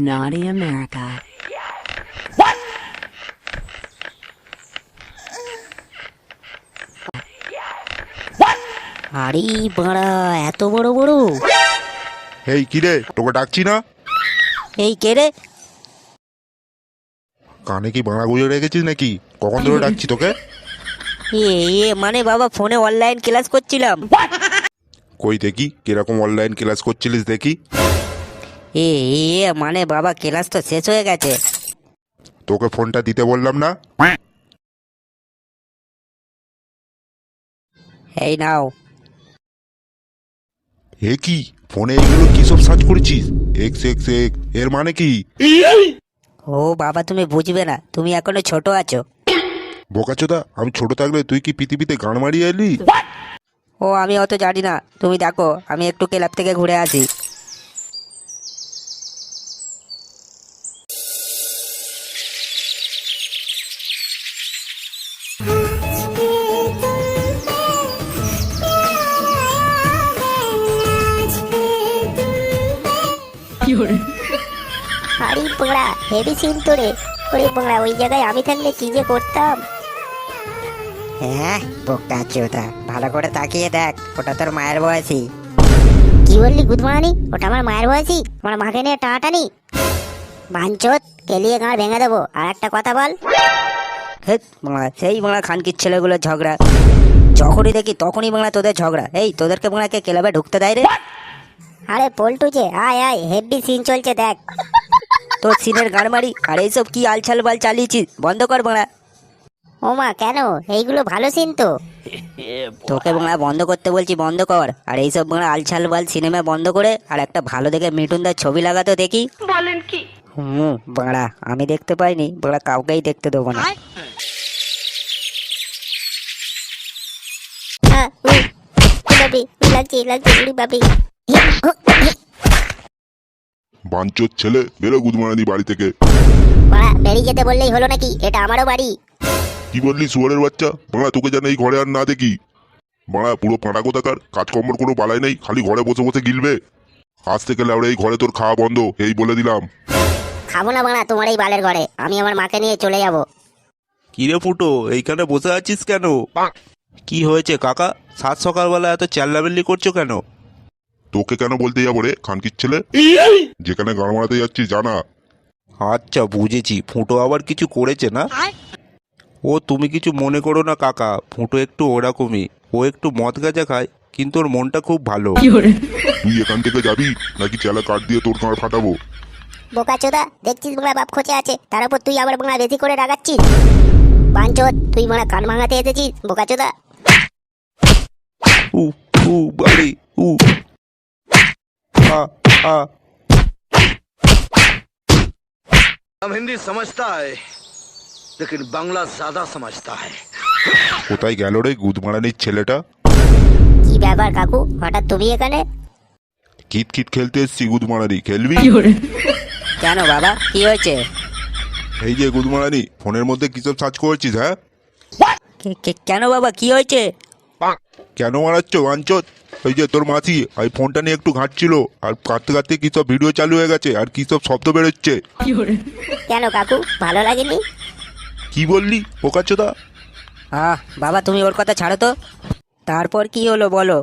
Naughty America. আরে বাড়া, এত বড় বড়! এই কি রে, তোকে ডাকছি না? এই কে রে? কানে কি বাঁড়া গুঁজে রেখেছিস নাকি? কখন ধরে ডাকছি তোকে? মানে বাবা, ফোনে অনলাইন ক্লাস করছিলাম। কই দেখি কিরকম অনলাইন ক্লাস করছিলিস দেখি। এ মানে বাবা, ক্লাস তো শেষ হয়ে গেছে। তোকে ফোনটা দিতে বললাম না? এই নাও। এ কি, ফোনে এগুলো কি সব সার্চ করেছিস? এক্স এক্স এক্স এর মানে কি? ও বাবা, তুমি বুঝবে না, তুমি এখনো ছোট আছো। বোকাচোদা, আমি ছোট থাকলে তুই কি পৃথিবীতে গান মারিয়ে এলি? ও আমি অত জানি না, তুমি দেখো আমি একটু ক্লাব থেকে ঘুরে আসি। আরে পোড়া, হেভি সিন তো রে। ওরে পোড়া, ওই জায়গায় আমি থাকলে কি যে করতাম। হ্যাঁ বোকা চোদা, ভালো করে তাকিয়ে দেখ, ওটা তোর মায়ের বয়সী। কি বললি গুদমানি? ওটা আমার মায়ের বয়সী? আমার মাকে নিয়ে টানাটানি? বাঞ্চোত, কেলিয়ে গাঁড় ভেঙে দেবো। আর একটা কথা বল। সেই বাংলা খানকির ছেলেগুলোর ঝগড়া, যখনই দেখি তখনই বাংলা তোদের ঝগড়া। এই তোদেরকে বাংলাকে ক্লাবে ঢুকতে দেয় রে? আরে পল্টু যে, আয় আয়, হেভি সিন চলছে দেখ। তোর সিনের গান মারি, আর এইসব কি আলছাল বাল চালিয়েছিস, বন্ধ কর বাংলা। ও মা, কেন? এইগুলো ভালো সিন তো। তোকে বাংলা বন্ধ করতে বলছি, বন্ধ কর। আর এইসব বাংলা আলছাল বাল সিনেমা বন্ধ করে আর একটা ভালো দেখে মিঠুনদার ছবি লাগাতো দেখি। বলেন কি? বাংলা আমি দেখতে পাইনি, বাংলা কাউকেই দেখতে দেবো না। বাবি লাগছে লাগছে, উড়ি বাবি। বাঞ্চোর ছেলে, বেরো গুদমারানি বাড়ি থেকে। বাড়া, বেরিয়ে যেতে বললেই হলো নাকি? এটা আমারও বাড়ি। কি বললি শুয়ারের বাচ্চা? বাড়া, তোকে যেন এই ঘরে আর না দেখি। বাড়া, পুরো ফাঁটা কোথাকার, কাজকর্মর কোনো বালাই নেই, খালি ঘরে বসে বসে গিলবে। আজ থেকে লাউড়ে এই ঘরে তোর খাওয়া বন্ধ, এই বলে দিলাম। খাবো না বাড়া তোমার এই বালের ঘরে, আমি আমার মাকে নিয়ে চলে যাবো। কিরে ফুটো, এইখানে বসে আছিস কেন? কি হয়েছে কাকা? সাত সকালবেলা এত চেল্লাবেল্লি করছো কেন? তোকে কেন বলতে যাবো রে, খানকির ছেলে? যেখানে গান মারাতে যাচ্ছিস জানা। আচ্ছা বুঝেছি, ফুটো আবার কিছু করেছে না? ও তুমি কিছু মনে করো না কাকা, ফুটো একটু ওরকমই। ও একটু মদ গাঁজা খায়, কিন্তু ওর মনটা খুব ভালো। তুই এখান থেকে যাবি নাকি চেলা কাঠ দিয়ে তোর গাঁড় ফাটাবো? বোকা চোদা, দেখছিস বাংলা বাপ খোঁচে আছে, তার উপর তুই আবার বাংলা বেশি করে রাগাচ্ছিস। বাঞ্চোদ, তুই বাংলা কান ভাঙাতে এসেছিস বোকা চোদা। উ উ বাড়ি উ আ আ हम हिंदी समझता है लेकिन बांग्ला ज्यादा समझता है। কোথায় গেল রে গুদমারানির ছেলেটা? কি ব্যাপার কাকু, হঠাৎ তুমি এখানে? কিট কিট খেলতে এসছি গুদমারানি, খেলবি? কেন বাবা, কি হয়েছে? এই যে গুদমারানি, ফোনের মধ্যে কি সব সার্চ করছিস? হ্যাঁ, কেন বাবা, কি হয়েছে? কেন মারাচ্ছ বাঞ্চোত? ওই যে তোর মাসি ওই ফোনটা নিয়ে একটু ঘাঁটছিল, আর কাঁদতে কাঁদতে কি সব ভিডিও চালু হয়ে গেছে, আর কি সব শব্দ বেরোচ্ছে। কেন কাকু, ভালো লাগেনি? কি বললি বোকাচোদা? বাবা তুমি ওর কথা ছাড়ো তো। তারপর কি হলো বলো?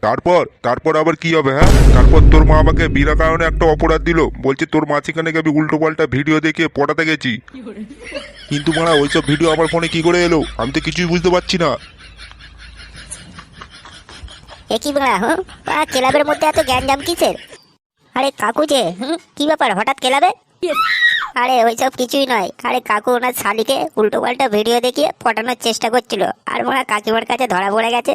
তারপর তারপর আবার কি হবে? হ্যাঁ, তারপর তোর মা আমাকে বিনা কারণে একটা অপরাধ দিল, বলছে তোর মাসিখানে আমি উল্টো পাল্টা ভিডিও দেখে পটাতে গেছি। কিন্তু মারা, ওইসব ভিডিও আমার ফোনে কি করে এলো আমি তো কিছুই বুঝতে পারছি না। একই বাংলা, ক্লাবের মধ্যে এত গ্যাঞ্জাম কিসের? আরে কাকু যে, কি ব্যাপার হঠাৎ ক্লাবে? আরে ওইসব কিছুই নয়। আরে কাকু ওনার শালিকে উল্টো পাল্টা ভিডিও দেখিয়ে পটানোর চেষ্টা করছিল, আর মনে হয় কাকিমার কাছে ধরা পড়ে গেছে।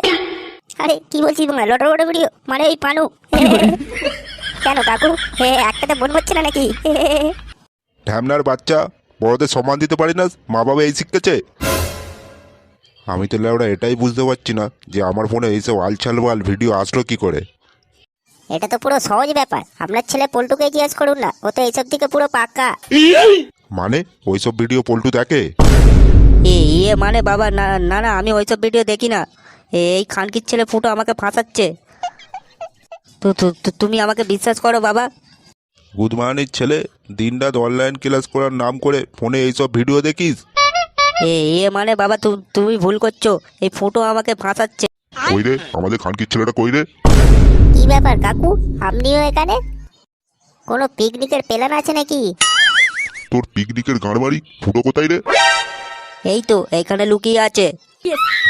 আরে কি বলছিস মনে হয়, লটো লটো ভিডিও মানে ওই পানু? কেন কাকু, একটাতে বোন হচ্ছে না নাকি? ঢ্যামনার বাচ্চা, বড়দের সম্মান দিতে পারি না, মা বাবা এই শিখতেছে? আমি তো লেওড়া এটাই বুঝতে পারছি না যে আমার ফোনে এইসব আলছালবাল ভিডিও আসলো কি করে। এটা তো পুরো সহজ ব্যাপার, আপনার ছেলে পল্টুকে জিজ্ঞেস করুন না, ও তো এইসব দিকে পুরো পাক্কা। মানে ওইসব ভিডিও পল্টু দেখে? মানে বাবা, না না না, আমি ওইসব ভিডিও দেখি না। এই খানকির ছেলে ফুটো আমাকে ফাঁসাচ্ছে। তুমি আমাকে বিশ্বাস করো বাবা। গুদমানির ছেলে, দিনরাত অনলাইন ক্লাস করার নাম করে ফোনে এইসব ভিডিও দেখিস? এ মানে বাবা তুমি ভুল করছো, এই ফুটো আমাকে ফাঁসাচ্ছে। কই রে আমাদের খানকির ছেলেটা, কই রে? কি ব্যাপার কাকু, আপনিও এখানে? কোনো পিকনিকের প্ল্যান আছে নাকি? তোর পিকনিকের গাঁড় বাড়ি, ফুটো কোথায় রে? এই তো এখানে লুকিয়ে আছে।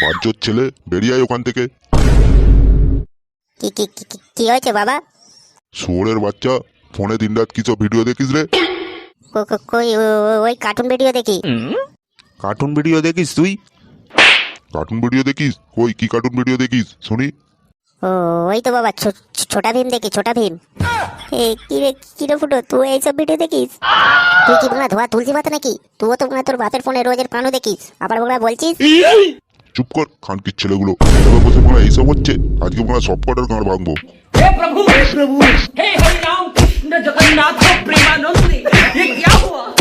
বাজ্যর ছেলে, বেরিয়ে আয় ওখান থেকে। কি কি কি- কি- কি হয়েছে বাবা? শুয়োরের বাচ্চা, ফোনে দিনরাত কি সব ভিডিও দেখিস রে? কই ওই কার্টুন ভিডিও দেখি। কার্টুন ভিডিও দেখিস তুই? কার্টুন ভিডিও দেখিস? কই কি কার্টুন ভিডিও দেখিস শুনি? ও ওই তো বাবা, ছোটা ভীম দেখি, ছোটা ভীম। এ কি রে ফুটো, তুই এইসব ভিডিও দেখিস? তুই কি বাংলা ধোয়া তুলসী পাতা নাকি? তুইও তো বাংলা তোর বাপের ফোনে রোজের পানও দেখিস, আবার বাংলা বলছিস? চুপ কর খানকির ছেলেগুলো, এভাবে বসে মারা এইসব হচ্ছে, আজকে মারা সব কটার গাঁড় ভাঙবো। हे प्रभु हे हरि राम कृष्ण जगन्नाथ प्रेमानंद ये क्या हुआ?